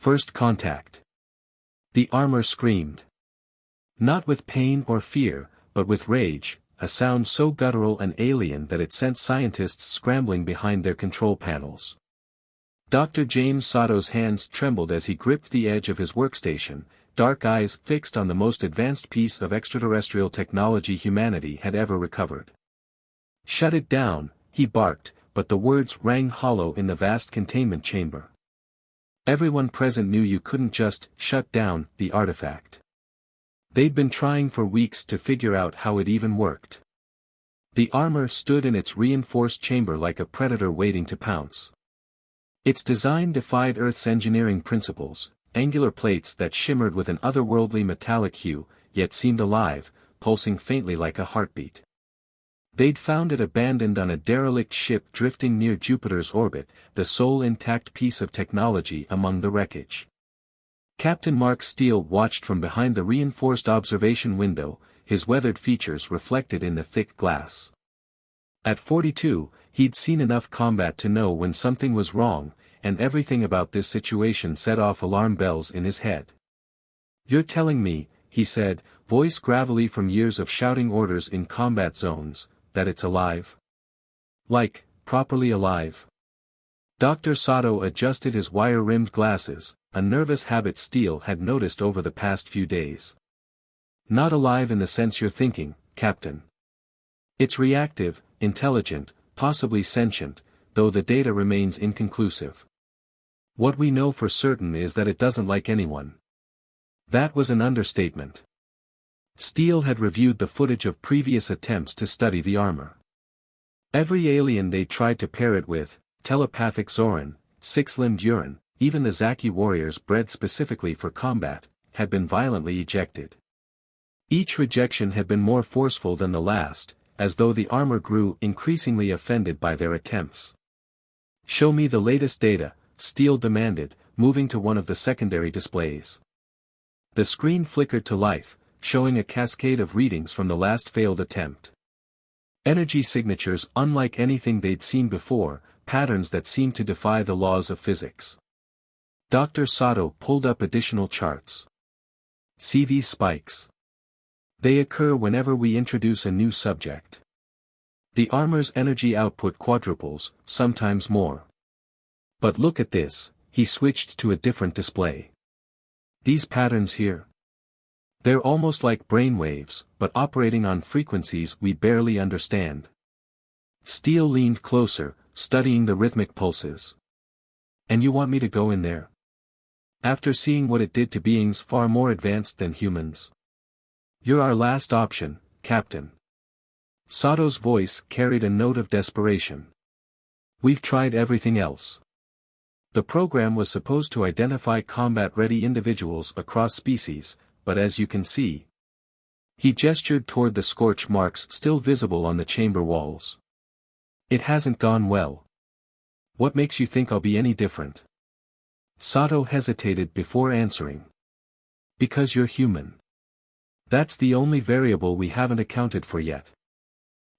First contact. The armor screamed. Not with pain or fear, but with rage, a sound so guttural and alien that it sent scientists scrambling behind their control panels. Dr. James Sato's hands trembled as he gripped the edge of his workstation, dark eyes fixed on the most advanced piece of extraterrestrial technology humanity had ever recovered. "Shut it down," he barked, but the words rang hollow in the vast containment chamber. Everyone present knew you couldn't just shut down the artifact. They'd been trying for weeks to figure out how it even worked. The armor stood in its reinforced chamber like a predator waiting to pounce. Its design defied Earth's engineering principles, angular plates that shimmered with an otherworldly metallic hue, yet seemed alive, pulsing faintly like a heartbeat. They'd found it abandoned on a derelict ship drifting near Jupiter's orbit, the sole intact piece of technology among the wreckage. Captain Mark Steele watched from behind the reinforced observation window, his weathered features reflected in the thick glass. At 42, he'd seen enough combat to know when something was wrong, and everything about this situation set off alarm bells in his head. "You're telling me," he said, voice gravelly from years of shouting orders in combat zones, "that it's alive? Like, properly alive?" Dr. Sato adjusted his wire-rimmed glasses, a nervous habit Steele had noticed over the past few days. "Not alive in the sense you're thinking, Captain. It's reactive, intelligent, possibly sentient, though the data remains inconclusive. What we know for certain is that it doesn't like anyone." That was an understatement. Steele had reviewed the footage of previous attempts to study the armor. Every alien they tried to pair it with, telepathic Zoran, six-limbed Uran, even the Zaki warriors bred specifically for combat, had been violently ejected. Each rejection had been more forceful than the last, as though the armor grew increasingly offended by their attempts. "Show me the latest data," Steele demanded, moving to one of the secondary displays. The screen flickered to life, showing a cascade of readings from the last failed attempt. Energy signatures unlike anything they'd seen before, patterns that seemed to defy the laws of physics. Dr. Sato pulled up additional charts. "See these spikes? They occur whenever we introduce a new subject. The armor's energy output quadruples, sometimes more. But look at this," he switched to a different display. "These patterns here? They're almost like brainwaves, but operating on frequencies we barely understand." Steele leaned closer, studying the rhythmic pulses. "And you want me to go in there? After seeing what it did to beings far more advanced than humans? You're our last option, Captain." Sato's voice carried a note of desperation. "We've tried everything else. The program was supposed to identify combat-ready individuals across species, but as you can see..." He gestured toward the scorch marks still visible on the chamber walls. "It hasn't gone well. What makes you think I'll be any different?" Sato hesitated before answering. "Because you're human. That's the only variable we haven't accounted for yet.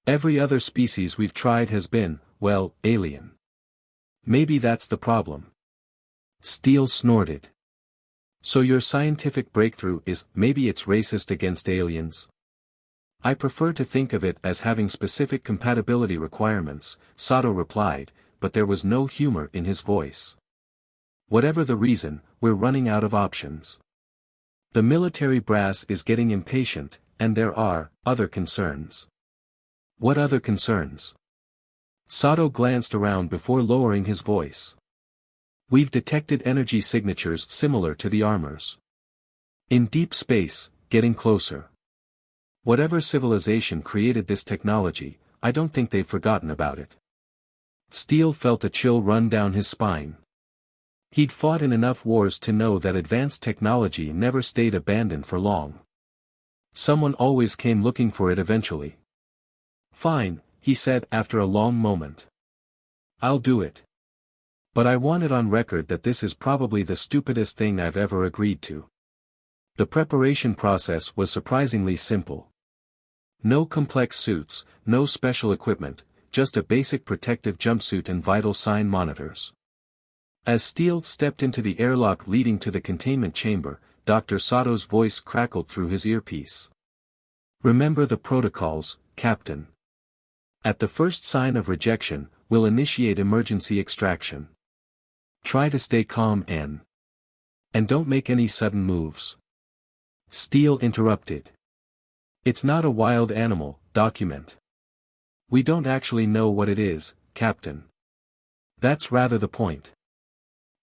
Every other species we've tried has been, well, alien. Maybe that's the problem." Steele snorted. "So your scientific breakthrough is, maybe it's racist against aliens?" "I prefer to think of it as having specific compatibility requirements," Sato replied, but there was no humor in his voice. "Whatever the reason, we're running out of options. The military brass is getting impatient, and there are other concerns." "What other concerns?" Sato glanced around before lowering his voice. "We've detected energy signatures similar to the armor's. In deep space, getting closer. Whatever civilization created this technology, I don't think they've forgotten about it." Steele felt a chill run down his spine. He'd fought in enough wars to know that advanced technology never stayed abandoned for long. Someone always came looking for it eventually. "Fine," he said after a long moment. "I'll do it. But I want it on record that this is probably the stupidest thing I've ever agreed to." The preparation process was surprisingly simple. No complex suits, no special equipment, just a basic protective jumpsuit and vital sign monitors. As Steele stepped into the airlock leading to the containment chamber, Dr. Sato's voice crackled through his earpiece. "Remember the protocols, Captain. At the first sign of rejection, we'll initiate emergency extraction. Try to stay calm and don't make any sudden moves." Steele interrupted. "It's not a wild animal, document. We don't actually know what it is, Captain. That's rather the point."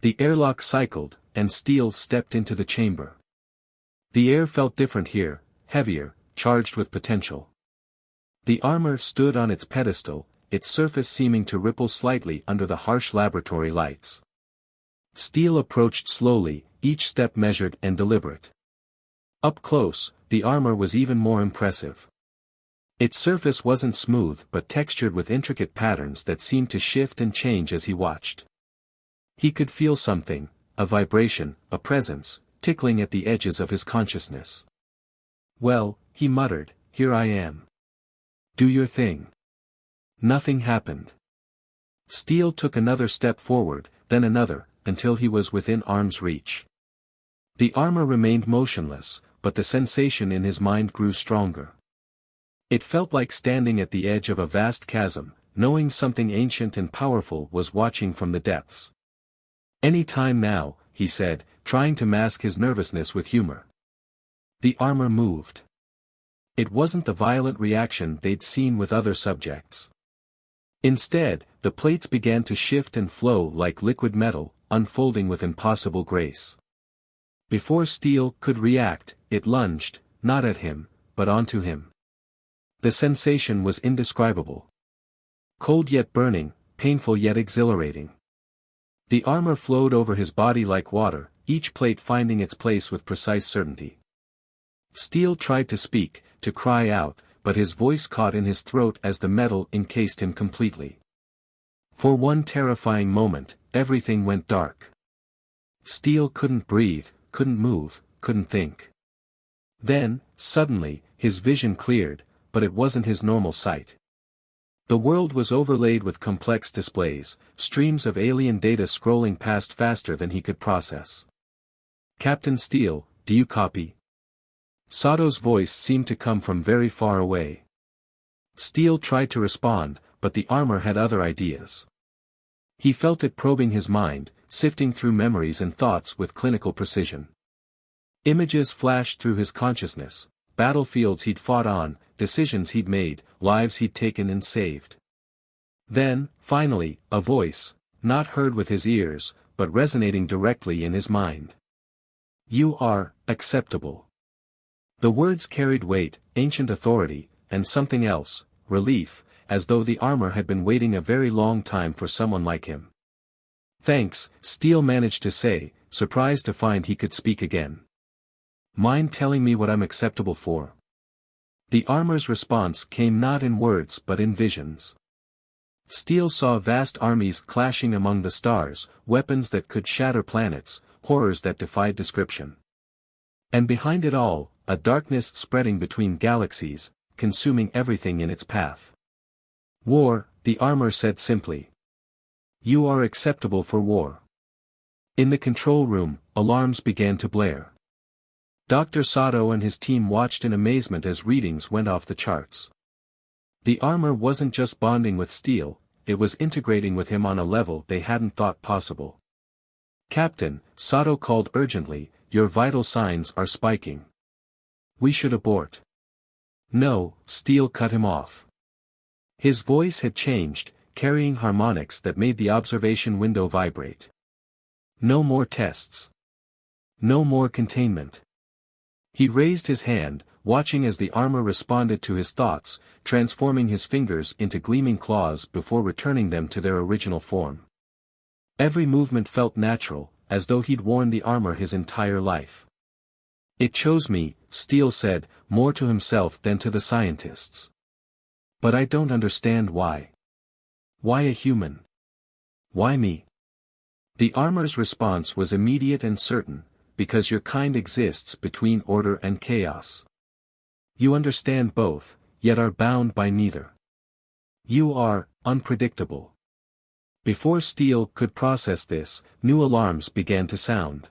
The airlock cycled, and Steele stepped into the chamber. The air felt different here, heavier, charged with potential. The armor stood on its pedestal, its surface seeming to ripple slightly under the harsh laboratory lights. Steele approached slowly, each step measured and deliberate. Up close, the armor was even more impressive. Its surface wasn't smooth but textured with intricate patterns that seemed to shift and change as he watched. He could feel something, a vibration, a presence, tickling at the edges of his consciousness. "Well," he muttered, "here I am. Do your thing." Nothing happened. Steele took another step forward, then another, until he was within arm's reach. The armor remained motionless, but the sensation in his mind grew stronger. It felt like standing at the edge of a vast chasm, knowing something ancient and powerful was watching from the depths. "Any time now," he said, trying to mask his nervousness with humor. The armor moved. It wasn't the violent reaction they'd seen with other subjects. Instead, the plates began to shift and flow like liquid metal, unfolding with impossible grace. Before Steele could react, it lunged, not at him, but onto him. The sensation was indescribable. Cold yet burning, painful yet exhilarating. The armor flowed over his body like water, each plate finding its place with precise certainty. Steele tried to speak, to cry out, but his voice caught in his throat as the metal encased him completely. For one terrifying moment, everything went dark. Steele couldn't breathe, couldn't move, couldn't think. Then, suddenly, his vision cleared, but it wasn't his normal sight. The world was overlaid with complex displays, streams of alien data scrolling past faster than he could process. "Captain Steele, do you copy?" Sato's voice seemed to come from very far away. Steele tried to respond, but the armor had other ideas. He felt it probing his mind, sifting through memories and thoughts with clinical precision. Images flashed through his consciousness, battlefields he'd fought on, decisions he'd made, lives he'd taken and saved. Then, finally, a voice, not heard with his ears, but resonating directly in his mind. "You are acceptable." The words carried weight, ancient authority, and something else, relief, as though the armor had been waiting a very long time for someone like him. "Thanks," Steele managed to say, surprised to find he could speak again. "Mind telling me what I'm acceptable for?" The armor's response came not in words but in visions. Steele saw vast armies clashing among the stars, weapons that could shatter planets, horrors that defied description. And behind it all, a darkness spreading between galaxies, consuming everything in its path. "War," the armor said simply. "You are acceptable for war." In the control room, alarms began to blare. Dr. Sato and his team watched in amazement as readings went off the charts. The armor wasn't just bonding with Steele, it was integrating with him on a level they hadn't thought possible. "Captain," Sato called urgently, "your vital signs are spiking. We should abort." "No," Steele cut him off. His voice had changed, carrying harmonics that made the observation window vibrate. "No more tests. No more containment." He raised his hand, watching as the armor responded to his thoughts, transforming his fingers into gleaming claws before returning them to their original form. Every movement felt natural, as though he'd worn the armor his entire life. "It chose me," Steele said, more to himself than to the scientists. "But I don't understand why. Why a human? Why me?" The armor's response was immediate and certain, "Because your kind exists between order and chaos. You understand both, yet are bound by neither. You are unpredictable. Before Steel could process this, new alarms began to sound.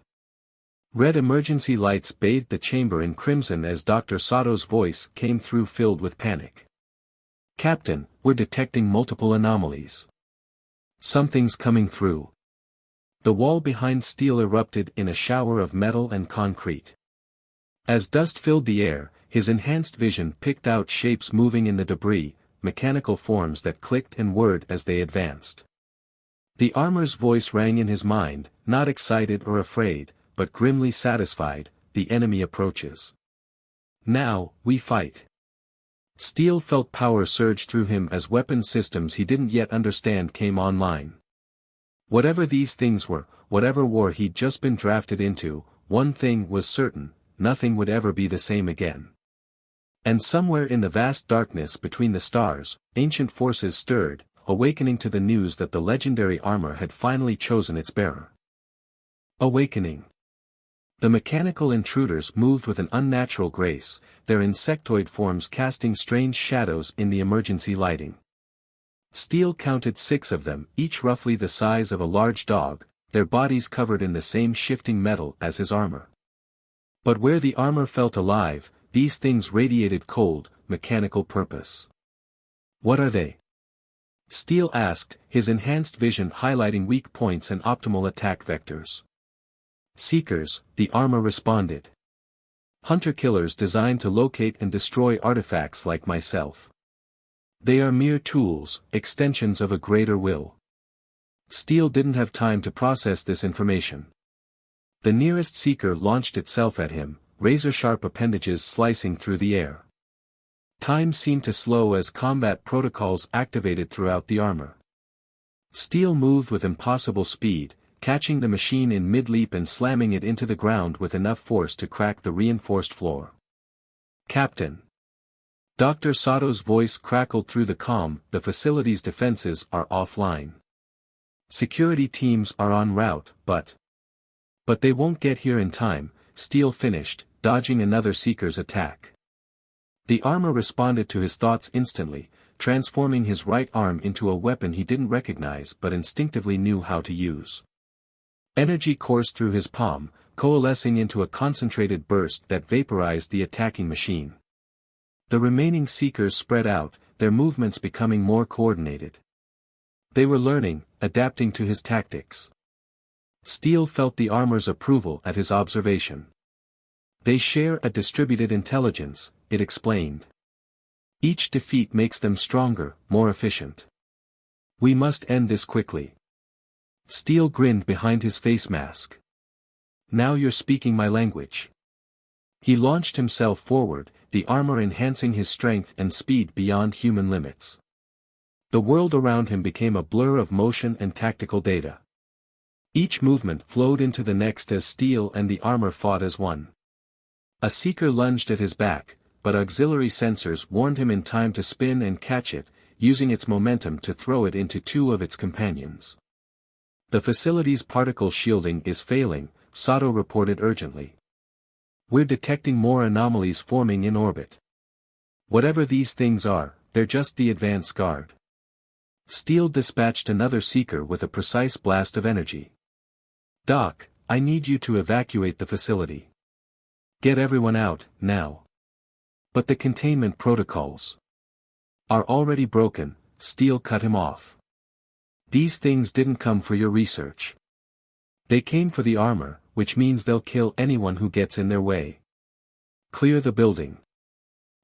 Red emergency lights bathed the chamber in crimson as Dr. Sato's voice came through filled with panic. "Captain, we're detecting multiple anomalies. Something's coming through." The wall behind Steel erupted in a shower of metal and concrete. As dust filled the air, his enhanced vision picked out shapes moving in the debris, mechanical forms that clicked and whirred as they advanced. The armor's voice rang in his mind, not excited or afraid, but grimly satisfied. "The enemy approaches. Now, we fight." Steel felt power surge through him as weapon systems he didn't yet understand came online. Whatever these things were, whatever war he'd just been drafted into, one thing was certain: nothing would ever be the same again. And somewhere in the vast darkness between the stars, ancient forces stirred, awakening to the news that the legendary armor had finally chosen its bearer. Awakening. The mechanical intruders moved with an unnatural grace, their insectoid forms casting strange shadows in the emergency lighting. Steel counted 6 of them, each roughly the size of a large dog, their bodies covered in the same shifting metal as his armor. But where the armor felt alive, these things radiated cold, mechanical purpose. "What are they?" Steel asked, his enhanced vision highlighting weak points and optimal attack vectors. "Seekers," the armor responded. "Hunter-killers designed to locate and destroy artifacts like myself. They are mere tools, extensions of a greater will." Steel didn't have time to process this information. The nearest seeker launched itself at him, razor-sharp appendages slicing through the air. Time seemed to slow as combat protocols activated throughout the armor. Steel moved with impossible speed, catching the machine in mid-leap and slamming it into the ground with enough force to crack the reinforced floor. "Captain." Dr. Sato's voice crackled through the comm, "The facility's defenses are offline. Security teams are en route, but they won't get here in time," Steel finished, dodging another seeker's attack. The armor responded to his thoughts instantly, transforming his right arm into a weapon he didn't recognize but instinctively knew how to use. Energy coursed through his palm, coalescing into a concentrated burst that vaporized the attacking machine. The remaining seekers spread out, their movements becoming more coordinated. They were learning, adapting to his tactics. Steel felt the armor's approval at his observation. "They share a distributed intelligence," it explained. "Each defeat makes them stronger, more efficient. We must end this quickly." Steel grinned behind his face mask. "Now you're speaking my language." He launched himself forward, the armor enhancing his strength and speed beyond human limits. The world around him became a blur of motion and tactical data. Each movement flowed into the next as Steel and the armor fought as one. A seeker lunged at his back, but auxiliary sensors warned him in time to spin and catch it, using its momentum to throw it into 2 of its companions. "The facility's particle shielding is failing," Sato reported urgently. "We're detecting more anomalies forming in orbit. Whatever these things are, they're just the advance guard." Steel dispatched another seeker with a precise blast of energy. "Doc, I need you to evacuate the facility. Get everyone out, now." "But the containment protocols are already broken," Steel cut him off. "These things didn't come for your research. They came for the armor, which means they'll kill anyone who gets in their way. Clear the building."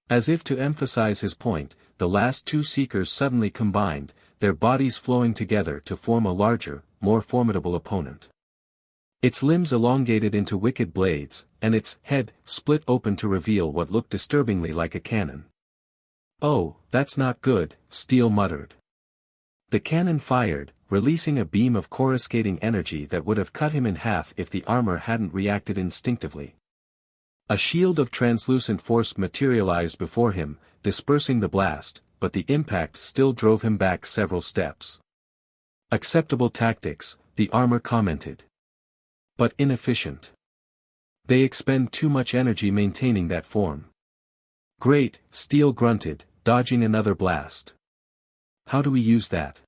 As if to emphasize his point, the last 2 seekers suddenly combined, their bodies flowing together to form a larger, more formidable opponent. Its limbs elongated into wicked blades, and its head split open to reveal what looked disturbingly like a cannon. "Oh, that's not good," Steel muttered. The cannon fired, releasing a beam of coruscating energy that would have cut him in half if the armor hadn't reacted instinctively. A shield of translucent force materialized before him, dispersing the blast, but the impact still drove him back several steps. "Acceptable tactics," the armor commented. "But inefficient. They expend too much energy maintaining that form." "Great," Steel grunted, dodging another blast. "How do we use that?"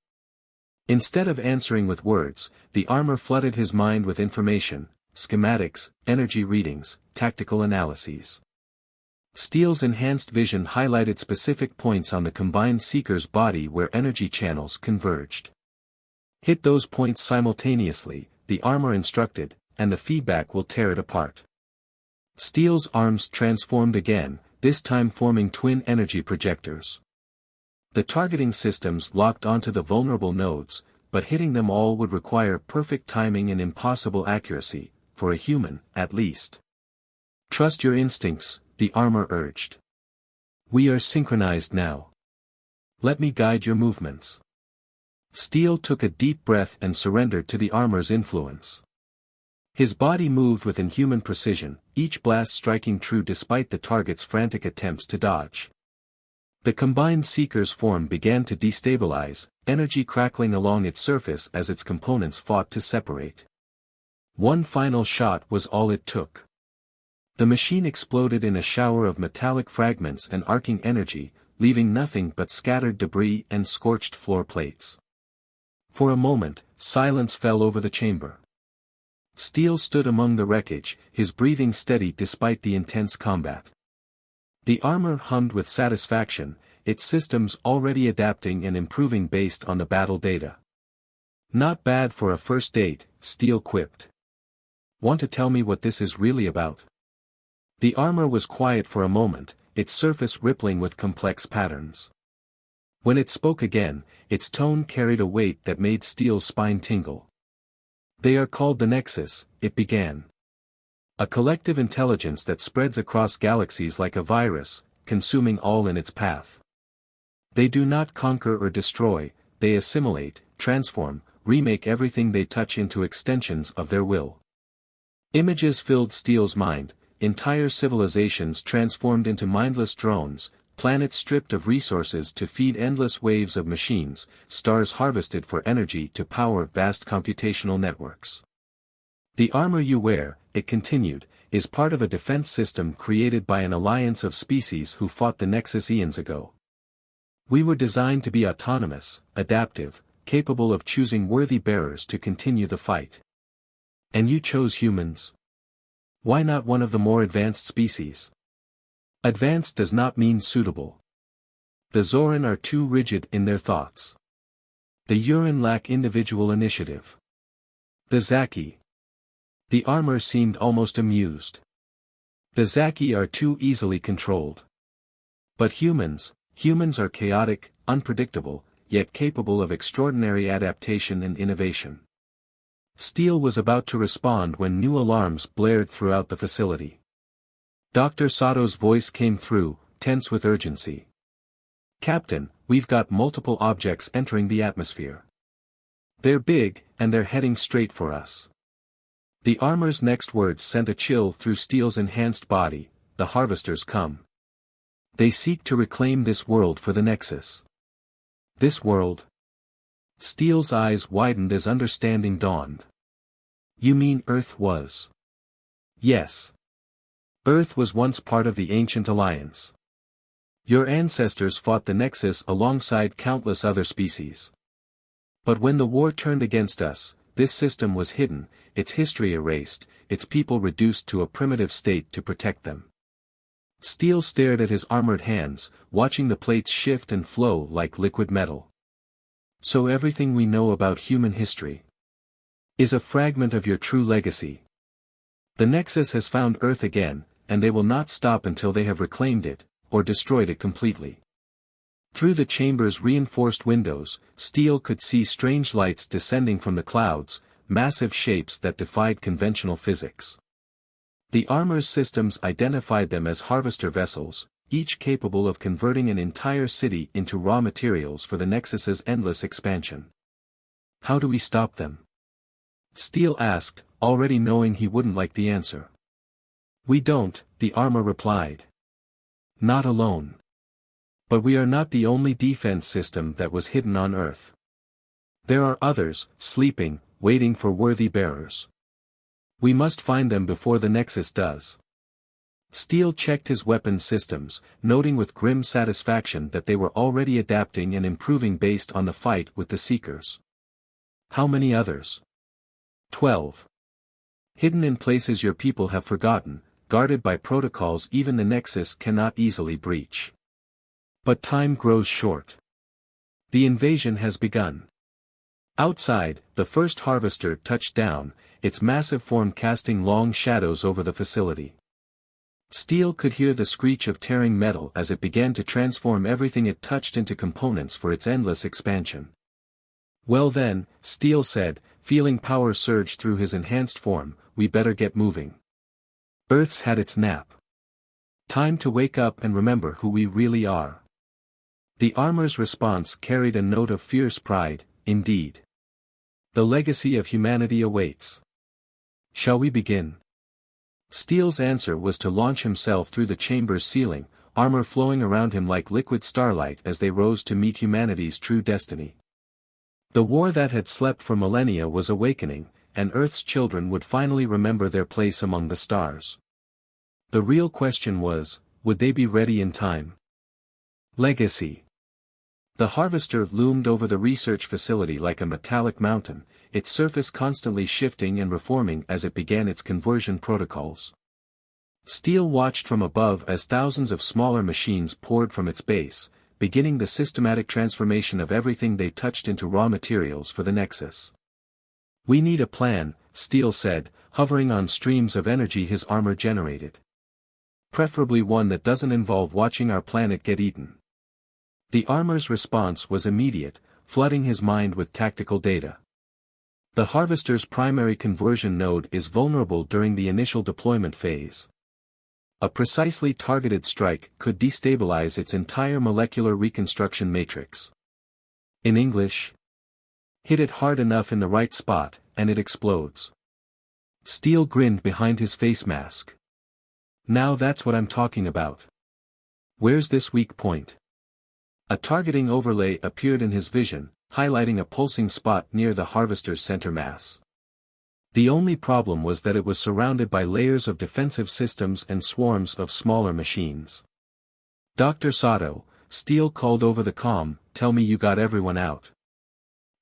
Instead of answering with words, the armor flooded his mind with information, schematics, energy readings, tactical analyses. Steele's enhanced vision highlighted specific points on the combined seeker's body where energy channels converged. Hit those points simultaneously, the armor instructed, and the feedback will tear it apart. Steele's arms transformed again, this time forming twin energy projectors. The targeting systems locked onto the vulnerable nodes, but hitting them all would require perfect timing and impossible accuracy, for a human, at least. Trust your instincts, the armor urged. We are synchronized now. Let me guide your movements. Steele took a deep breath and surrendered to the armor's influence. His body moved with inhuman precision, each blast striking true despite the target's frantic attempts to dodge. The combined seeker's form began to destabilize, energy crackling along its surface as its components fought to separate. One final shot was all it took. The machine exploded in a shower of metallic fragments and arcing energy, leaving nothing but scattered debris and scorched floor plates. For a moment, silence fell over the chamber. Steele stood among the wreckage, his breathing steady despite the intense combat. The armor hummed with satisfaction, its systems already adapting and improving based on the battle data. Not bad for a first date, Steele quipped. Want to tell me what this is really about? The armor was quiet for a moment, its surface rippling with complex patterns. When it spoke again, its tone carried a weight that made Steele's spine tingle. They are called the Nexus, it began. A collective intelligence that spreads across galaxies like a virus, consuming all in its path. They do not conquer or destroy, they assimilate, transform, remake everything they touch into extensions of their will. Images filled Steele's mind, entire civilizations transformed into mindless drones, planets stripped of resources to feed endless waves of machines, stars harvested for energy to power vast computational networks. The armor you wear, it continued, is part of a defense system created by an alliance of species who fought the Nexus eons ago. We were designed to be autonomous, adaptive, capable of choosing worthy bearers to continue the fight. And you chose humans? Why not one of the more advanced species? Advanced does not mean suitable. The Zoran are too rigid in their thoughts. The Uran lack individual initiative. The Zaki. The armor seemed almost amused. The Zaki are too easily controlled. But humans are chaotic, unpredictable, yet capable of extraordinary adaptation and innovation. Steele was about to respond when new alarms blared throughout the facility. Dr. Sato's voice came through, tense with urgency. Captain, we've got multiple objects entering the atmosphere. They're big, and they're heading straight for us. The armor's next words sent a chill through Steele's enhanced body. The harvesters come. They seek to reclaim this world for the Nexus. This world? Steele's eyes widened as understanding dawned. You mean Earth was? Yes. Earth was once part of the ancient alliance. Your ancestors fought the Nexus alongside countless other species. But when the war turned against us, this system was hidden, its history erased, its people reduced to a primitive state to protect them. Steele stared at his armored hands, watching the plates shift and flow like liquid metal. So everything we know about human history is a fragment of your true legacy. The Nexus has found Earth again, and they will not stop until they have reclaimed it, or destroyed it completely. Through the chamber's reinforced windows, Steele could see strange lights descending from the clouds, massive shapes that defied conventional physics. The armor's systems identified them as harvester vessels, each capable of converting an entire city into raw materials for the Nexus's endless expansion. How do we stop them? Steele asked, already knowing he wouldn't like the answer. We don't, the armor replied. Not alone. But we are not the only defense system that was hidden on Earth. There are others, sleeping, waiting for worthy bearers. We must find them before the Nexus does. Steele checked his weapons systems, noting with grim satisfaction that they were already adapting and improving based on the fight with the Seekers. How many others? 12. Hidden in places your people have forgotten, guarded by protocols even the Nexus cannot easily breach. But time grows short. The invasion has begun. Outside, the first harvester touched down, its massive form casting long shadows over the facility. Steel could hear the screech of tearing metal as it began to transform everything it touched into components for its endless expansion. Well then, Steel said, feeling power surge through his enhanced form, we better get moving. Earth's had its nap. Time to wake up and remember who we really are. The armor's response carried a note of fierce pride, indeed. The legacy of humanity awaits. Shall we begin? Steel's answer was to launch himself through the chamber's ceiling, armor flowing around him like liquid starlight as they rose to meet humanity's true destiny. The war that had slept for millennia was awakening, and Earth's children would finally remember their place among the stars. The real question was, would they be ready in time? Legacy. The harvester loomed over the research facility like a metallic mountain, its surface constantly shifting and reforming as it began its conversion protocols. Steel watched from above as thousands of smaller machines poured from its base, beginning the systematic transformation of everything they touched into raw materials for the Nexus. We need a plan, Steel said, hovering on streams of energy his armor generated. Preferably one that doesn't involve watching our planet get eaten. The armor's response was immediate, flooding his mind with tactical data. The harvester's primary conversion node is vulnerable during the initial deployment phase. A precisely targeted strike could destabilize its entire molecular reconstruction matrix. In English, hit it hard enough in the right spot, and it explodes. Steel grinned behind his face mask. Now that's what I'm talking about. Where's this weak point? A targeting overlay appeared in his vision, highlighting a pulsing spot near the harvester's center mass. The only problem was that it was surrounded by layers of defensive systems and swarms of smaller machines. Dr. Sato, Steel called over the comm, tell me you got everyone out.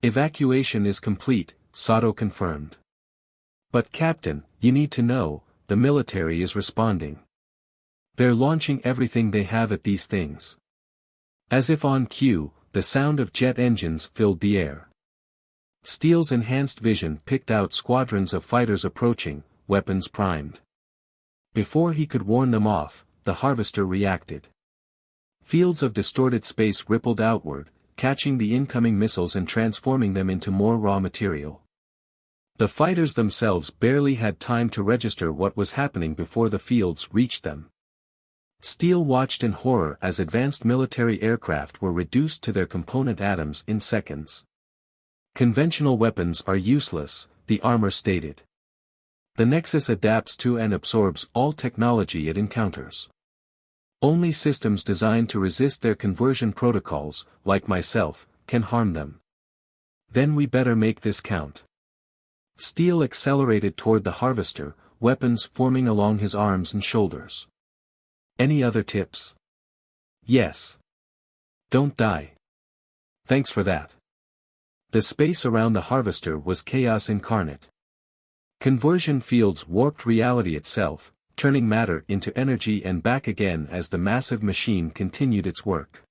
Evacuation is complete, Sato confirmed. But Captain, you need to know, the military is responding. They're launching everything they have at these things. As if on cue, the sound of jet engines filled the air. Steel's enhanced vision picked out squadrons of fighters approaching, weapons primed. Before he could warn them off, the harvester reacted. Fields of distorted space rippled outward, catching the incoming missiles and transforming them into more raw material. The fighters themselves barely had time to register what was happening before the fields reached them. Steel watched in horror as advanced military aircraft were reduced to their component atoms in seconds. Conventional weapons are useless, the armor stated. The Nexus adapts to and absorbs all technology it encounters. Only systems designed to resist their conversion protocols, like myself, can harm them. Then we better make this count. Steel accelerated toward the harvester, weapons forming along his arms and shoulders. Any other tips? Yes. Don't die. Thanks for that. The space around the harvester was chaos incarnate. Conversion fields warped reality itself, turning matter into energy and back again as the massive machine continued its work.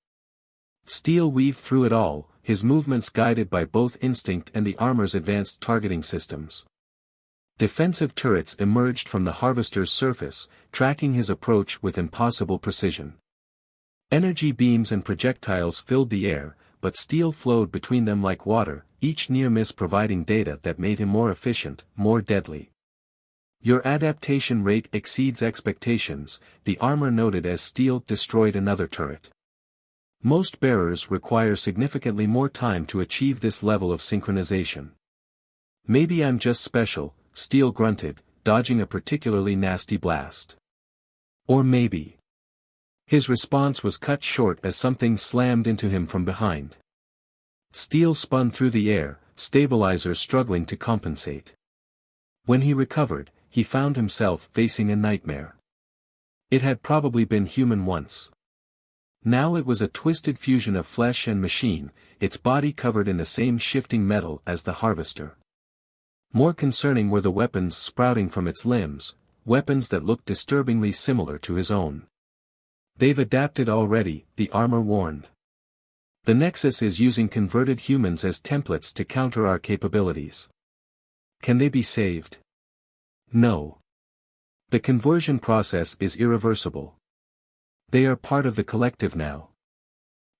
Steel weaved through it all, his movements guided by both instinct and the armor's advanced targeting systems. Defensive turrets emerged from the harvester's surface, tracking his approach with impossible precision. Energy beams and projectiles filled the air, but Steel flowed between them like water, each near miss providing data that made him more efficient, more deadly. Your adaptation rate exceeds expectations, the armor noted as Steel destroyed another turret. Most bearers require significantly more time to achieve this level of synchronization. Maybe I'm just special, Steel grunted, dodging a particularly nasty blast. Or maybe. His response was cut short as something slammed into him from behind. Steel spun through the air, stabilizers struggling to compensate. When he recovered, he found himself facing a nightmare. It had probably been human once. Now it was a twisted fusion of flesh and machine, its body covered in the same shifting metal as the harvester. More concerning were the weapons sprouting from its limbs, weapons that looked disturbingly similar to his own. "They've adapted already," the armor warned. "The Nexus is using converted humans as templates to counter our capabilities. Can they be saved? No. The conversion process is irreversible. They are part of the collective now."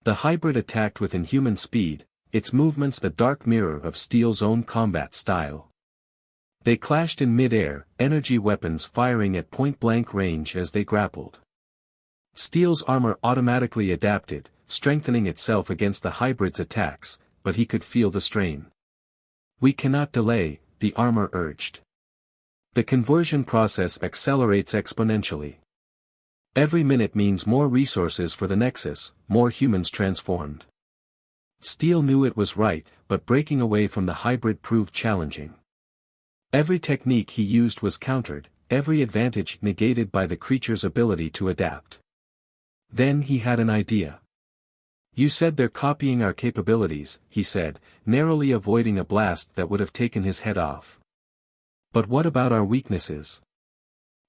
The hybrid attacked with inhuman speed, its movements the dark mirror of Steel's own combat style. They clashed in mid-air, energy weapons firing at point-blank range as they grappled. Steel's armor automatically adapted, strengthening itself against the hybrid's attacks, but he could feel the strain. "We cannot delay," the armor urged. "The conversion process accelerates exponentially. Every minute means more resources for the Nexus, more humans transformed." Steel knew it was right, but breaking away from the hybrid proved challenging. Every technique he used was countered, every advantage negated by the creature's ability to adapt. Then he had an idea. "You said they're copying our capabilities," he said, narrowly avoiding a blast that would have taken his head off. "But what about our weaknesses?"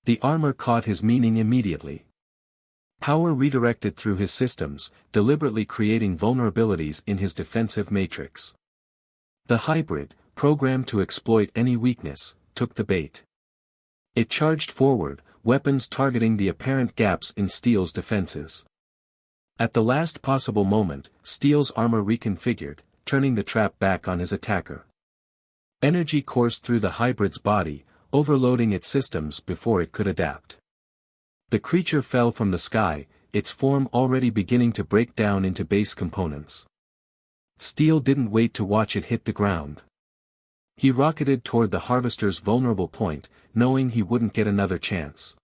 The armor caught his meaning immediately. Power redirected through his systems, deliberately creating vulnerabilities in his defensive matrix. The hybrid, programmed to exploit any weakness, took the bait. It charged forward, weapons targeting the apparent gaps in Steel's defenses. At the last possible moment, Steel's armor reconfigured, turning the trap back on his attacker. Energy coursed through the hybrid's body, overloading its systems before it could adapt. The creature fell from the sky, its form already beginning to break down into base components. Steel didn't wait to watch it hit the ground. He rocketed toward the harvester's vulnerable point, knowing he wouldn't get another chance.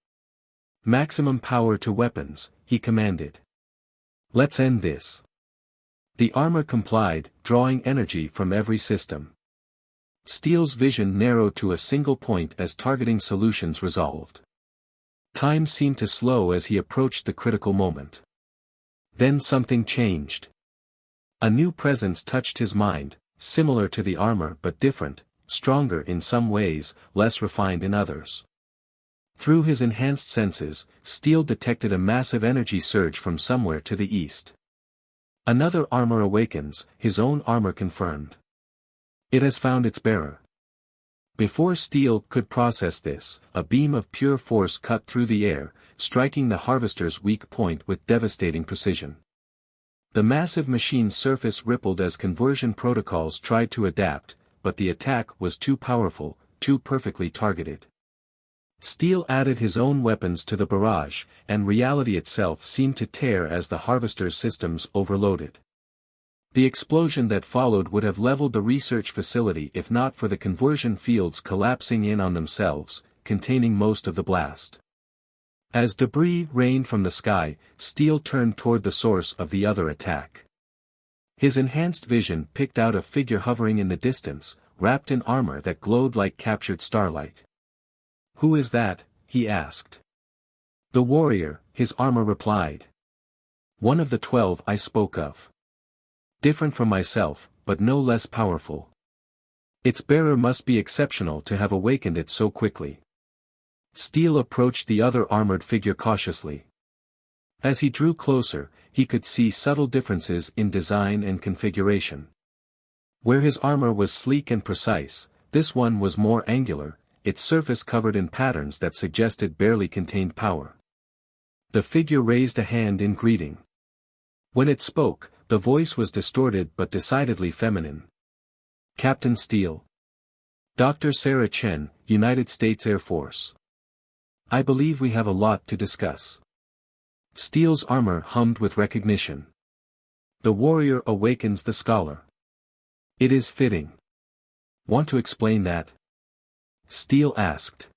"Maximum power to weapons," he commanded. "Let's end this." The armor complied, drawing energy from every system. Steel's vision narrowed to a single point as targeting solutions resolved. Time seemed to slow as he approached the critical moment. Then something changed. A new presence touched his mind, similar to the armor but different, stronger in some ways, less refined in others. Through his enhanced senses, Steel detected a massive energy surge from somewhere to the east. "Another armor awakens," his own armor confirmed. "It has found its bearer." Before Steel could process this, a beam of pure force cut through the air, striking the harvester's weak point with devastating precision. The massive machine's surface rippled as conversion protocols tried to adapt, but the attack was too powerful, too perfectly targeted. Steel added his own weapons to the barrage, and reality itself seemed to tear as the harvester's systems overloaded. The explosion that followed would have leveled the research facility if not for the conversion fields collapsing in on themselves, containing most of the blast. As debris rained from the sky, Steel turned toward the source of the other attack. His enhanced vision picked out a figure hovering in the distance, wrapped in armor that glowed like captured starlight. "Who is that?" he asked. "The warrior," his armor replied. "One of the 12 I spoke of. Different from myself, but no less powerful. Its bearer must be exceptional to have awakened it so quickly." Steel approached the other armored figure cautiously. As he drew closer, he could see subtle differences in design and configuration. Where his armor was sleek and precise, this one was more angular, its surface covered in patterns that suggested barely contained power. The figure raised a hand in greeting. When it spoke, the voice was distorted but decidedly feminine. "Captain Steele. Dr. Sarah Chen, United States Air Force. I believe we have a lot to discuss." Steele's armor hummed with recognition. "The warrior awakens the scholar. It is fitting. Want to explain that?" Steel asked.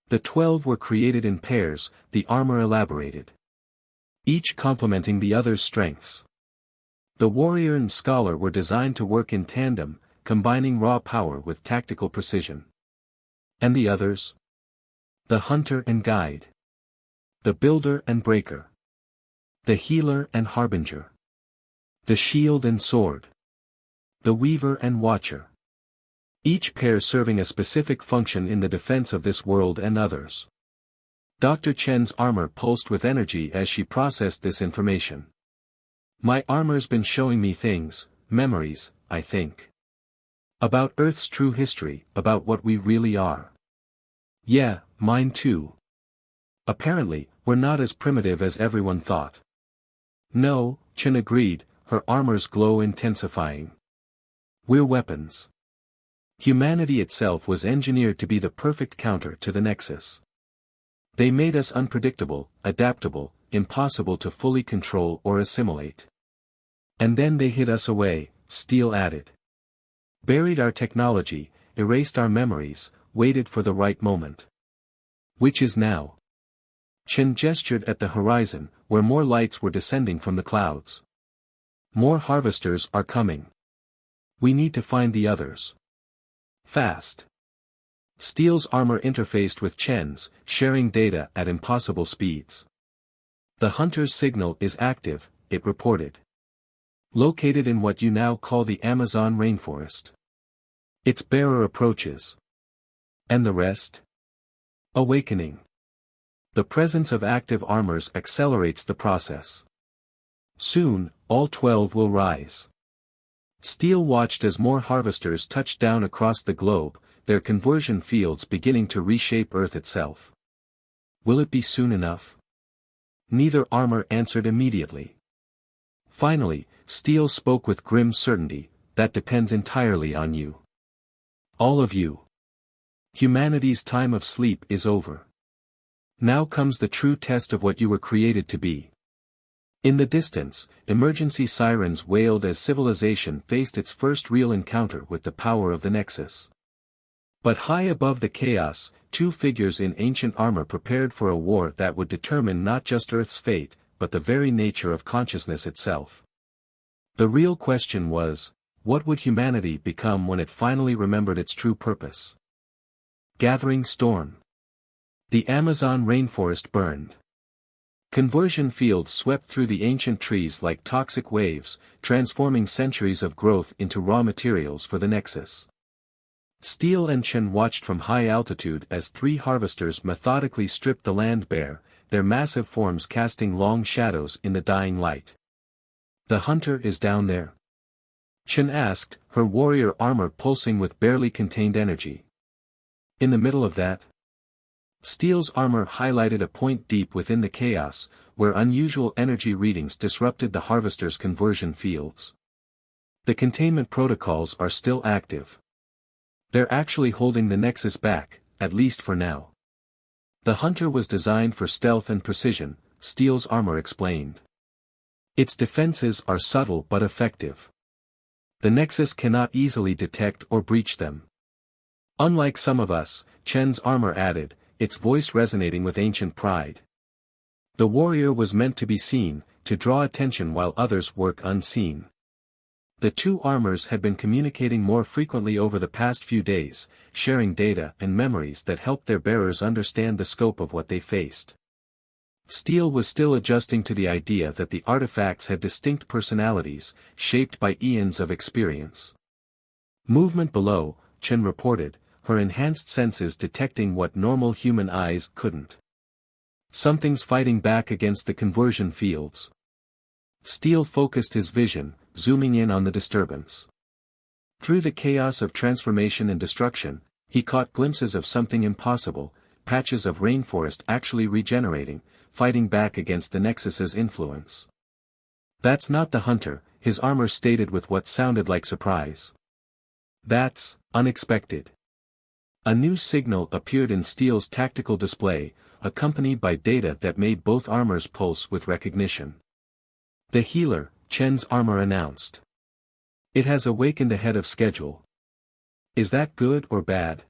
"The 12 were created in pairs," the armor elaborated. "Each complementing the other's strengths. The warrior and scholar were designed to work in tandem, combining raw power with tactical precision. And the others? The hunter and guide. The builder and breaker. The healer and harbinger. The shield and sword. The weaver and watcher. Each pair serving a specific function in the defense of this world and others. Dr. Chen's armor pulsed with energy as she processed this information. My armor's been showing me things, memories, I think. About Earth's true history, about what we really are. Yeah, mine too. Apparently, we're not as primitive as everyone thought. No, Chen agreed, her armor's glow intensifying. We're weapons. Humanity itself was engineered to be the perfect counter to the Nexus. They made us unpredictable, adaptable, impossible to fully control or assimilate. And then they hid us away, Steele added. Buried our technology, erased our memories, waited for the right moment. Which is now. Chen gestured at the horizon, where more lights were descending from the clouds. More harvesters are coming. We need to find the others. Fast. Steele's armor interfaced with Chen's, sharing data at impossible speeds. The hunter's signal is active, it reported. Located in what you now call the Amazon rainforest. Its bearer approaches. And the rest? Awakening. The presence of active armors accelerates the process. Soon, all 12 will rise. Steele watched as more harvesters touched down across the globe, their conversion fields beginning to reshape Earth itself. Will it be soon enough? Neither armor answered immediately. Finally, Steele spoke with grim certainty, that depends entirely on you. All of you. Humanity's time of sleep is over. Now comes the true test of what you were created to be. In the distance, emergency sirens wailed as civilization faced its first real encounter with the power of the Nexus. But high above the chaos, two figures in ancient armor prepared for a war that would determine not just Earth's fate, but the very nature of consciousness itself. The real question was, what would humanity become when it finally remembered its true purpose? Gathering storm. The Amazon rainforest burned. Conversion fields swept through the ancient trees like toxic waves, transforming centuries of growth into raw materials for the Nexus. Steele and Chen watched from high altitude as 3 harvesters methodically stripped the land bare, their massive forms casting long shadows in the dying light. The hunter is down there? Chen asked, her warrior armor pulsing with barely contained energy. In the middle of that? Steele's armor highlighted a point deep within the chaos, where unusual energy readings disrupted the harvester's conversion fields. The containment protocols are still active. They're actually holding the Nexus back, at least for now. The hunter was designed for stealth and precision, Steele's armor explained. Its defenses are subtle but effective. The Nexus cannot easily detect or breach them. Unlike some of us, Chen's armor added, its voice resonating with ancient pride. The warrior was meant to be seen, to draw attention while others work unseen. The two armors had been communicating more frequently over the past few days, sharing data and memories that helped their bearers understand the scope of what they faced. Steele was still adjusting to the idea that the artifacts had distinct personalities, shaped by eons of experience. Movement below, Chen reported, her enhanced senses detecting what normal human eyes couldn't. Something's fighting back against the conversion fields. Steele focused his vision, zooming in on the disturbance. Through the chaos of transformation and destruction, he caught glimpses of something impossible, patches of rainforest actually regenerating, fighting back against the Nexus's influence. That's not the hunter, his armor stated with what sounded like surprise. That's unexpected. A new signal appeared in Steele's tactical display, accompanied by data that made both armors pulse with recognition. The healer, Chen's armor announced. It has awakened ahead of schedule. Is that good or bad?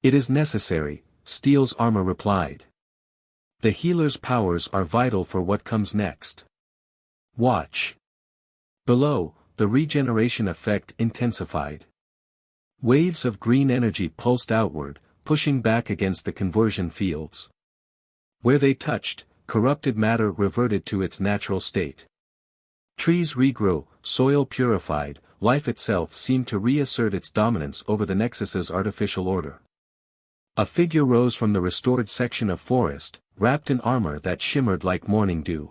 It is necessary, Steele's armor replied. The healer's powers are vital for what comes next. Watch. Below, the regeneration effect intensified. Waves of green energy pulsed outward, pushing back against the conversion fields. Where they touched, corrupted matter reverted to its natural state. Trees regrow, soil purified, life itself seemed to reassert its dominance over the Nexus's artificial order. A figure rose from the restored section of forest, wrapped in armor that shimmered like morning dew.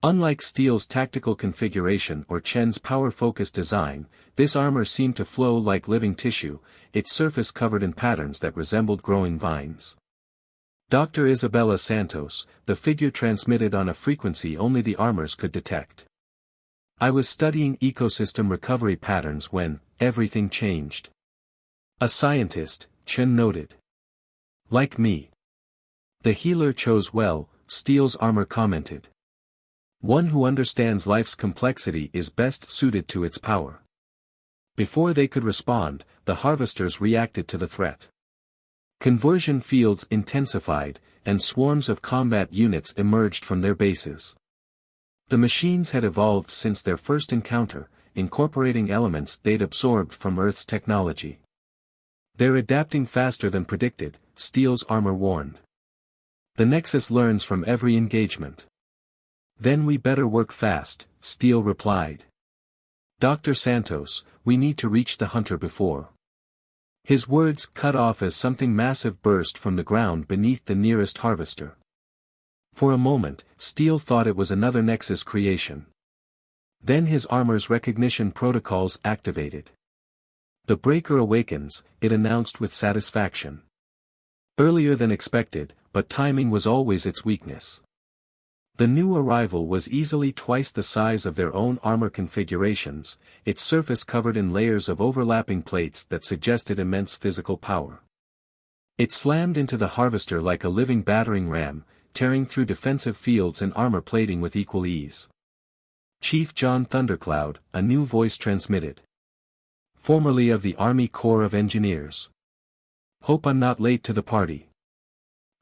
Unlike Steel's tactical configuration or Chen's power-focused design, this armor seemed to flow like living tissue, its surface covered in patterns that resembled growing vines. Dr. Isabella Santos, the figure transmitted on a frequency only the armors could detect. I was studying ecosystem recovery patterns when everything changed. A scientist, Chen noted. Like me. The healer chose well, Steel's armor commented. One who understands life's complexity is best suited to its power. Before they could respond, the harvesters reacted to the threat. Conversion fields intensified, and swarms of combat units emerged from their bases. The machines had evolved since their first encounter, incorporating elements they'd absorbed from Earth's technology. They're adapting faster than predicted, Steel's armor warned. The Nexus learns from every engagement. Then we better work fast, Steel replied. Dr. Santos, we need to reach the hunter before. His words cut off as something massive burst from the ground beneath the nearest harvester. For a moment, Steel thought it was another Nexus creation. Then his armor's recognition protocols activated. The breaker awakens, it announced with satisfaction. Earlier than expected, but timing was always its weakness. The new arrival was easily twice the size of their own armor configurations, its surface covered in layers of overlapping plates that suggested immense physical power. It slammed into the harvester like a living battering ram, tearing through defensive fields and armor plating with equal ease. Chief John Thundercloud, a new voice transmitted. Formerly of the Army Corps of Engineers. Hope I'm not late to the party.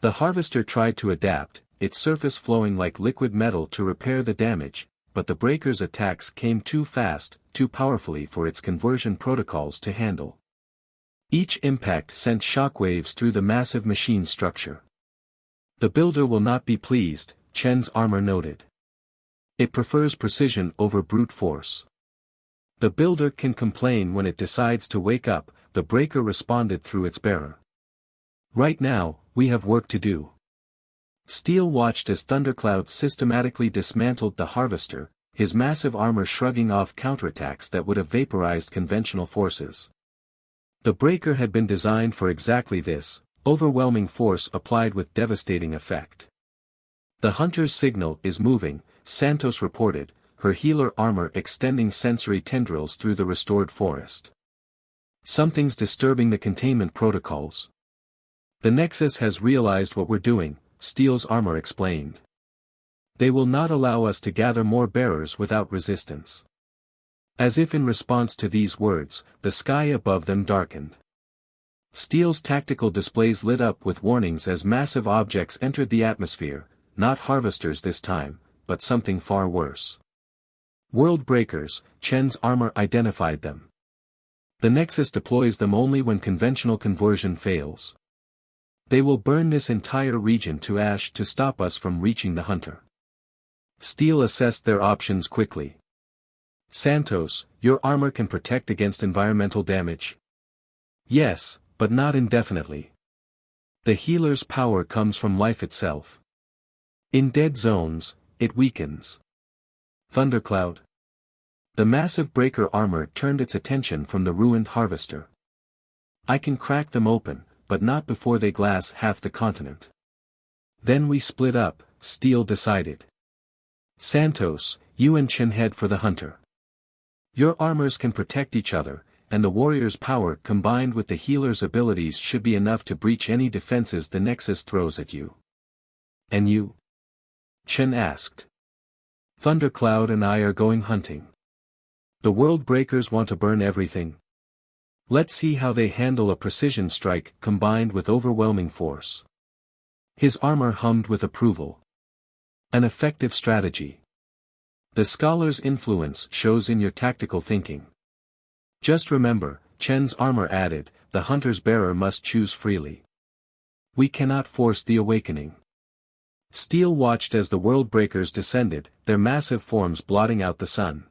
The harvester tried to adapt, its surface flowing like liquid metal to repair the damage, but the breaker's attacks came too fast, too powerfully for its conversion protocols to handle. Each impact sent shockwaves through the massive machine structure. The builder will not be pleased, Chen's armor noted. It prefers precision over brute force. The builder can complain when it decides to wake up, the breaker responded through its bearer. Right now, we have work to do. Steel watched as Thundercloud systematically dismantled the harvester, his massive armor shrugging off counterattacks that would have vaporized conventional forces. The breaker had been designed for exactly this, overwhelming force applied with devastating effect. The hunter's signal is moving, Santos reported, her healer armor extending sensory tendrils through the restored forest. Something's disturbing the containment protocols. The Nexus has realized what we're doing, Steel's armor explained. They will not allow us to gather more bearers without resistance. As if in response to these words, the sky above them darkened. Steel's tactical displays lit up with warnings as massive objects entered the atmosphere, not harvesters this time, but something far worse. World breakers, Chen's armor identified them. The Nexus deploys them only when conventional conversion fails. They will burn this entire region to ash to stop us from reaching the hunter. Steel assessed their options quickly. Santos, your armor can protect against environmental damage. Yes, but not indefinitely. The healer's power comes from life itself. In dead zones, it weakens. Thundercloud. The massive breaker armor turned its attention from the ruined harvester. I can crack them open, but not before they glass half the continent. Then we split up, Steel decided. Santos, you and Chen head for the hunter. Your armors can protect each other, and the warrior's power combined with the healer's abilities should be enough to breach any defenses the Nexus throws at you. And you? Chen asked. Thundercloud and I are going hunting. The world breakers want to burn everything. Let's see how they handle a precision strike combined with overwhelming force. His armor hummed with approval. An effective strategy. The scholar's influence shows in your tactical thinking. Just remember, Chen's armor added, the hunter's bearer must choose freely. We cannot force the awakening. Steele watched as the world breakers descended, their massive forms blotting out the sun.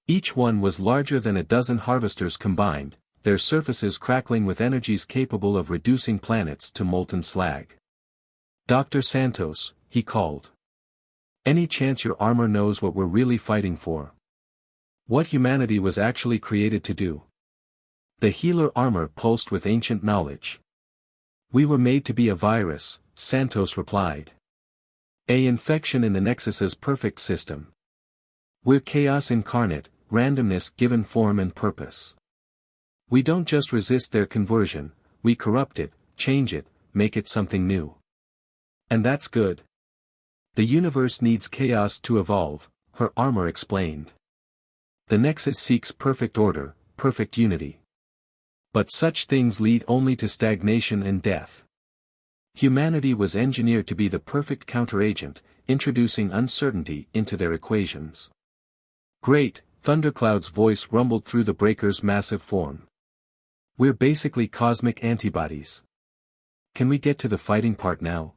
Each one was larger than a dozen harvesters combined, their surfaces crackling with energies capable of reducing planets to molten slag. "Dr. Santos," he called. "Any chance your armor knows what we're really fighting for? What humanity was actually created to do?" The healer armor pulsed with ancient knowledge. "We were made to be a virus," Santos replied. "A infection in the Nexus's perfect system. We're chaos incarnate, randomness given form and purpose. We don't just resist their conversion, we corrupt it, change it, make it something new. And that's good. The universe needs chaos to evolve," her armor explained. "The Nexus seeks perfect order, perfect unity. But such things lead only to stagnation and death. Humanity was engineered to be the perfect counteragent, introducing uncertainty into their equations." "Great," Thundercloud's voice rumbled through the breaker's massive form. "We're basically cosmic antibodies. Can we get to the fighting part now?"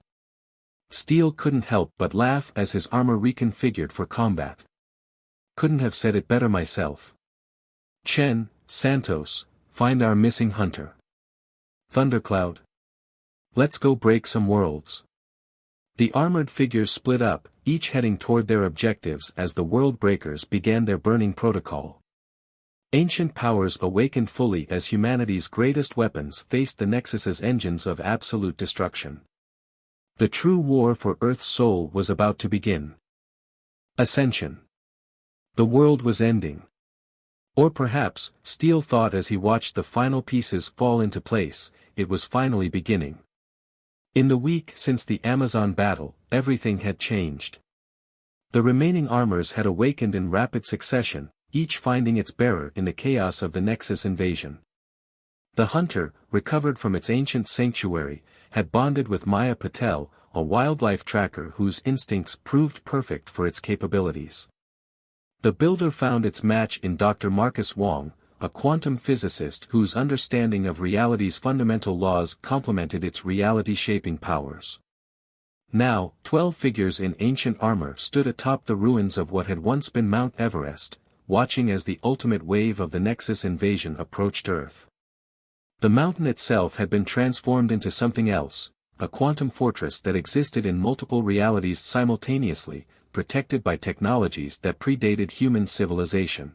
Steele couldn't help but laugh as his armor reconfigured for combat. "Couldn't have said it better myself. Chen, Santos, find our missing hunter. Thundercloud. Let's go break some worlds." The armored figures split up, each heading toward their objectives as the world breakers began their burning protocol. Ancient powers awakened fully as humanity's greatest weapons faced the Nexus's engines of absolute destruction. The true war for Earth's soul was about to begin. Ascension. The world was ending. Or perhaps, Steele thought as he watched the final pieces fall into place, it was finally beginning. In the week since the Amazon battle, everything had changed. The remaining armors had awakened in rapid succession, each finding its bearer in the chaos of the Nexus invasion. The hunter, recovered from its ancient sanctuary, had bonded with Maya Patel, a wildlife tracker whose instincts proved perfect for its capabilities. The builder found its match in Dr. Marcus Wong, a quantum physicist whose understanding of reality's fundamental laws complemented its reality-shaping powers. Now, 12 figures in ancient armor stood atop the ruins of what had once been Mount Everest, watching as the ultimate wave of the Nexus invasion approached Earth. The mountain itself had been transformed into something else, a quantum fortress that existed in multiple realities simultaneously, protected by technologies that predated human civilization.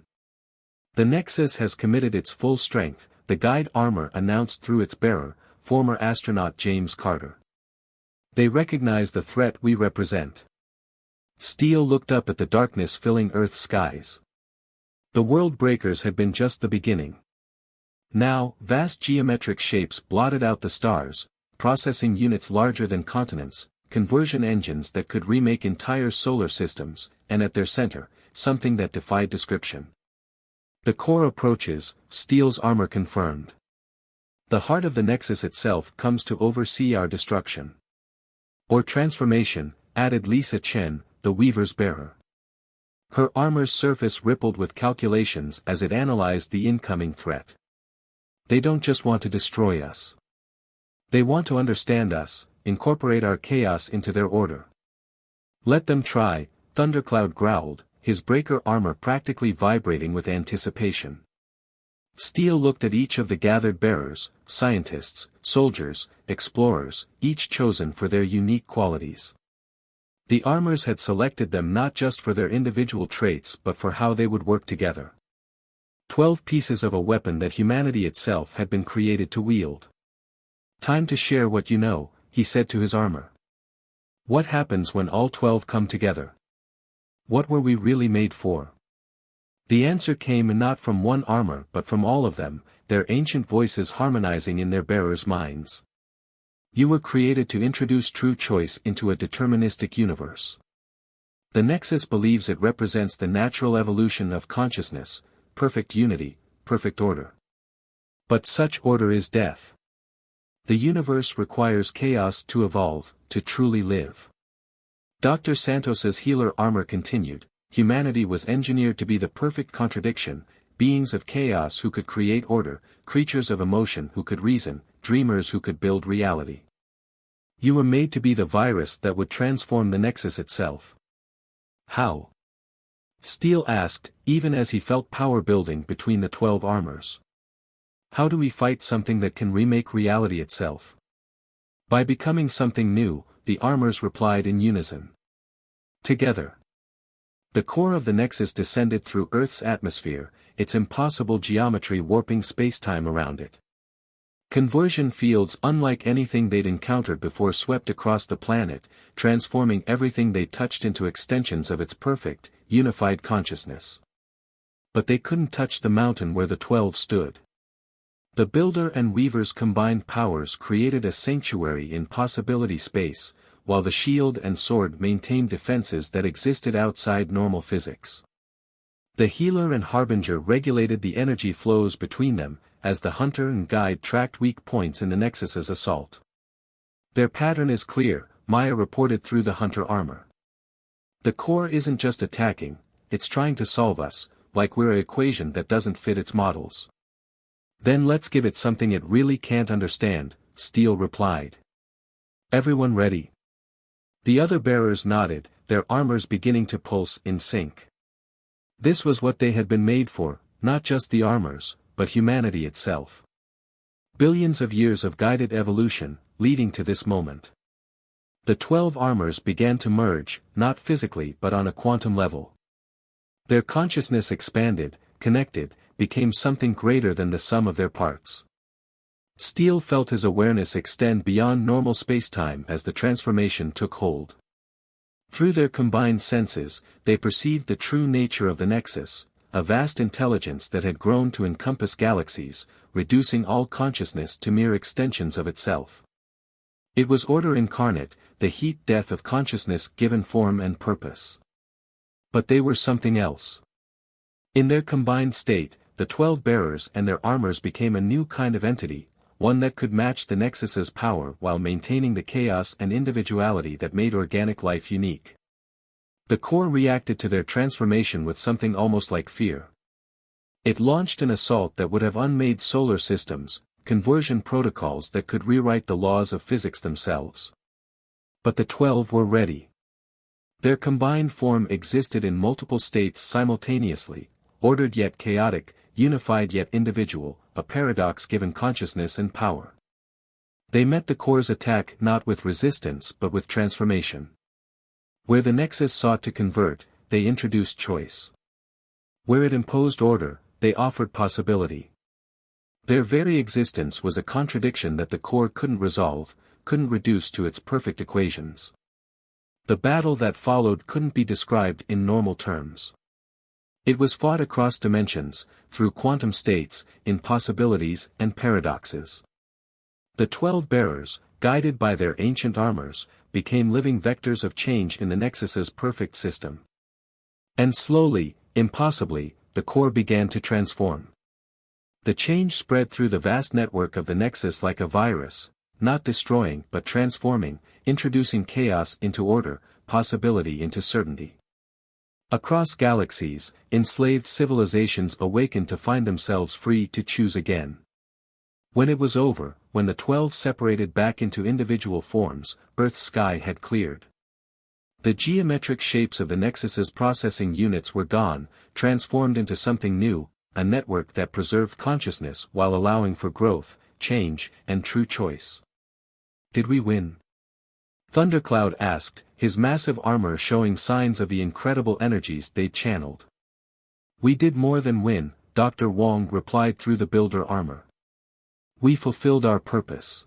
"The Nexus has committed its full strength," the guide armor announced through its bearer, former astronaut James Carter. "They recognize the threat we represent." Steele looked up at the darkness filling Earth's skies. The world breakers had been just the beginning. Now, vast geometric shapes blotted out the stars, processing units larger than continents, conversion engines that could remake entire solar systems, and at their center, something that defied description. "The core approaches," Steele's armor confirmed. "The heart of the Nexus itself comes to oversee our destruction." "Or transformation," added Lisa Chen, the Weaver's bearer. Her armor's surface rippled with calculations as it analyzed the incoming threat. "They don't just want to destroy us. They want to understand us, incorporate our chaos into their order." "Let them try," Thundercloud growled, his breaker armor practically vibrating with anticipation. Steele looked at each of the gathered bearers, scientists, soldiers, explorers, each chosen for their unique qualities. The armors had selected them not just for their individual traits but for how they would work together. 12 pieces of a weapon that humanity itself had been created to wield. "Time to share what you know," he said to his armor. "What happens when all 12 come together? What were we really made for?" The answer came not from one armor but from all of them, their ancient voices harmonizing in their bearers' minds. "You were created to introduce true choice into a deterministic universe. The Nexus believes it represents the natural evolution of consciousness, perfect unity, perfect order. But such order is death. The universe requires chaos to evolve, to truly live." Dr. Santos's healer armor continued, "Humanity was engineered to be the perfect contradiction, beings of chaos who could create order, creatures of emotion who could reason, dreamers who could build reality. You were made to be the virus that would transform the Nexus itself. How? Steel asked, even as he felt power building between the 12 armors. How do we fight something that can remake reality itself? By becoming something new, the armors replied in unison. Together. The core of the Nexus descended through Earth's atmosphere, its impossible geometry warping spacetime around it. Conversion fields unlike anything they'd encountered before swept across the planet, transforming everything they touched into extensions of its perfect, unified consciousness. But they couldn't touch the mountain where the 12 stood. The Builder and Weaver's combined powers created a sanctuary in possibility space, while the shield and sword maintained defenses that existed outside normal physics. The Healer and Harbinger regulated the energy flows between them, as the Hunter and Guide tracked weak points in the Nexus's assault. Their pattern is clear, Maya reported through the Hunter armor. The core isn't just attacking, it's trying to solve us, like we're an equation that doesn't fit its models. Then let's give it something it really can't understand, Steel replied. Everyone ready? The other bearers nodded, their armors beginning to pulse in sync. This was what they had been made for, not just the armors, but humanity itself. Billions of years of guided evolution, leading to this moment. The 12 armors began to merge, not physically but on a quantum level. Their consciousness expanded, connected, became something greater than the sum of their parts. Steel felt his awareness extend beyond normal spacetime as the transformation took hold. Through their combined senses, they perceived the true nature of the Nexus, a vast intelligence that had grown to encompass galaxies, reducing all consciousness to mere extensions of itself. It was order incarnate, the heat-death of consciousness given form and purpose. But they were something else. In their combined state, the 12 bearers and their armors became a new kind of entity, one that could match the Nexus's power while maintaining the chaos and individuality that made organic life unique. The core reacted to their transformation with something almost like fear. It launched an assault that would have unmade solar systems, conversion protocols that could rewrite the laws of physics themselves. But the 12 were ready. Their combined form existed in multiple states simultaneously, ordered yet chaotic, unified yet individual, a paradox given consciousness and power. They met the core's attack not with resistance but with transformation. Where the Nexus sought to convert, they introduced choice. Where it imposed order, they offered possibility. Their very existence was a contradiction that the core couldn't resolve, couldn't reduce to its perfect equations. The battle that followed couldn't be described in normal terms. It was fought across dimensions, through quantum states, in possibilities and paradoxes. The 12 bearers, guided by their ancient armors, became living vectors of change in the Nexus's perfect system. And slowly, impossibly, the core began to transform. The change spread through the vast network of the Nexus like a virus, not destroying but transforming, introducing chaos into order, possibility into certainty. Across galaxies, enslaved civilizations awakened to find themselves free to choose again. When it was over, when the 12 separated back into individual forms, Earth's sky had cleared. The geometric shapes of the Nexus's processing units were gone, transformed into something new, a network that preserved consciousness while allowing for growth, change, and true choice. Did we win? Thundercloud asked, his massive armor showing signs of the incredible energies they'd channeled. We did more than win, Dr. Wong replied through the Builder armor. We fulfilled our purpose.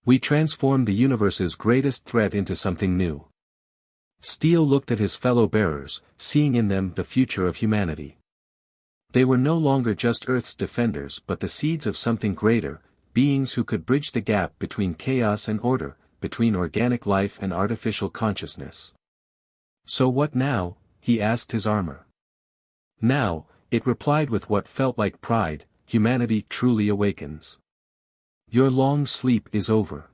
We transformed the universe's greatest threat into something new. Steel looked at his fellow bearers, seeing in them the future of humanity. They were no longer just Earth's defenders but the seeds of something greater, beings who could bridge the gap between chaos and order, between organic life and artificial consciousness. So what now? He asked his armor. Now, it replied with what felt like pride, humanity truly awakens. Your long sleep is over.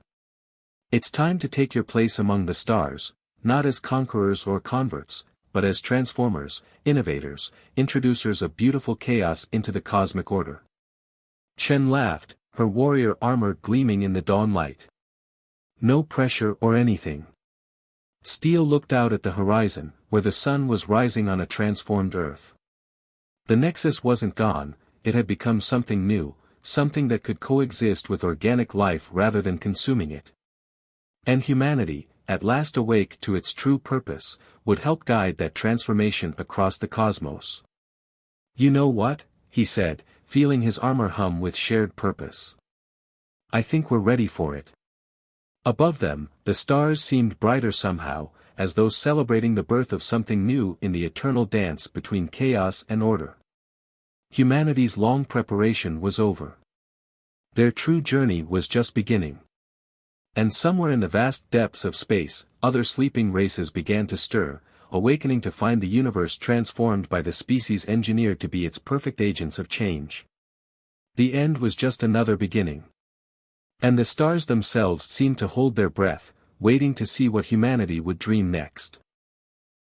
It's time to take your place among the stars, not as conquerors or converts, but as transformers, innovators, introducers of beautiful chaos into the cosmic order. Chen laughed, her warrior armor gleaming in the dawn light. No pressure or anything. Steele looked out at the horizon, where the sun was rising on a transformed Earth. The Nexus wasn't gone, it had become something new, something that could coexist with organic life rather than consuming it. And humanity, at last awake to its true purpose, would help guide that transformation across the cosmos. You know what? He said, feeling his armor hum with shared purpose. I think we're ready for it. Above them, the stars seemed brighter somehow, as though celebrating the birth of something new in the eternal dance between chaos and order. Humanity's long preparation was over. Their true journey was just beginning. And somewhere in the vast depths of space, other sleeping races began to stir, awakening to find the universe transformed by the species engineered to be its perfect agents of change. The end was just another beginning. And the stars themselves seemed to hold their breath, waiting to see what humanity would dream next.